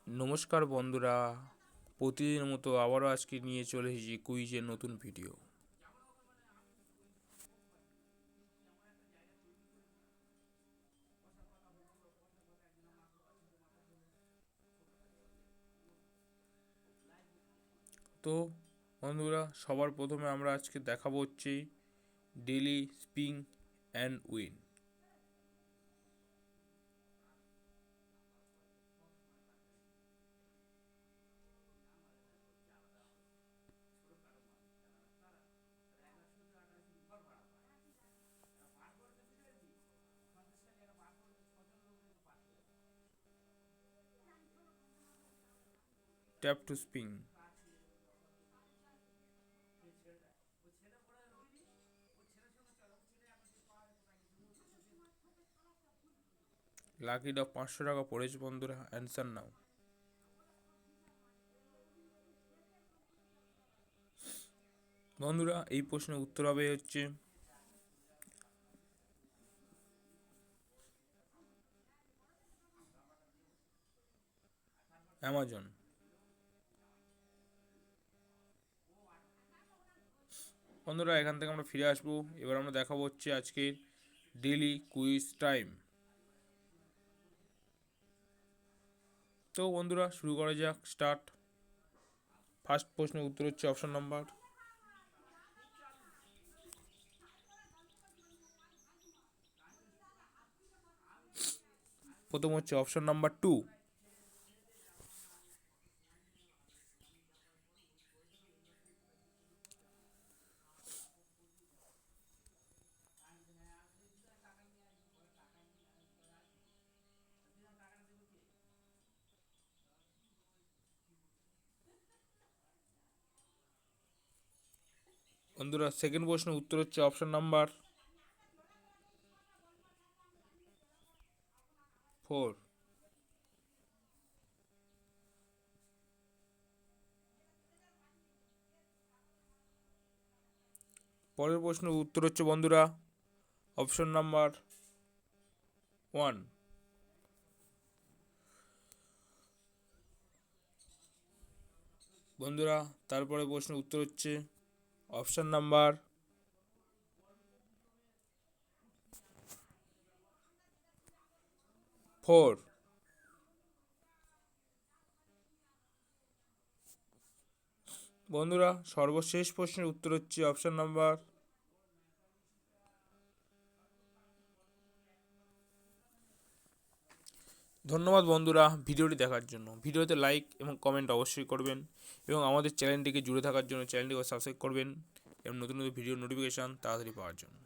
নমস্কার বন্ধুরা, প্রতিদিনের মতো আবারও আজকে নিয়ে চলে এসেছি কুইজের নতুন ভিডিও। তো বন্ধুরা, সবার প্রথমে আমরা আজকে দেখাবো হচ্ছে daily spin and win. Tap to spin. Lucky draw 500 টাকা পড়েছে বন্ধুরা, অ্যান্সার নাও। বন্ধুরা, এই প্রশ্নের উত্তর হবে হচ্ছে অ্যামাজন। বন্ধুরা, এখান থেকে আমরা ফিরে আসবো। এবার আমরা দেখাবো হচ্ছে আজকের ডেলি কুইজ টাইম। তো বন্ধুরা, শুরু করা যাক, স্টার্ট। ফার্স্ট প্রশ্নের উত্তর হচ্ছে অপশন নাম্বার প্রথম হচ্ছে অপশন নাম্বার 2। বন্ধুরা, সেকেন্ড প্রশ্নের উত্তর হচ্ছে অপশন নাম্বার 4। পরের প্রশ্নের উত্তর হচ্ছে বন্ধুরা অপশন নাম্বার 1। বন্ধুরা, তারপরে প্রশ্নের উত্তর হচ্ছে অপশন নাম্বার 4। বন্ধুরা, সর্বশেষ প্রশ্নের উত্তর হচ্ছে অপশন নাম্বার ধন্যবাদ বন্ধুরা ভিডিওটি দেখার জন্য। ভিডিওতে লাইক এবং কমেন্ট অবশ্যই করবেন এবং আমাদের চ্যানেলটিকে জুড়ে থাকার জন্য চ্যানেলটিকে সাবস্ক্রাইব করবেন এবং নতুন নতুন ভিডিও নোটিফিকেশান তাড়াতাড়ি পাওয়ার জন্য।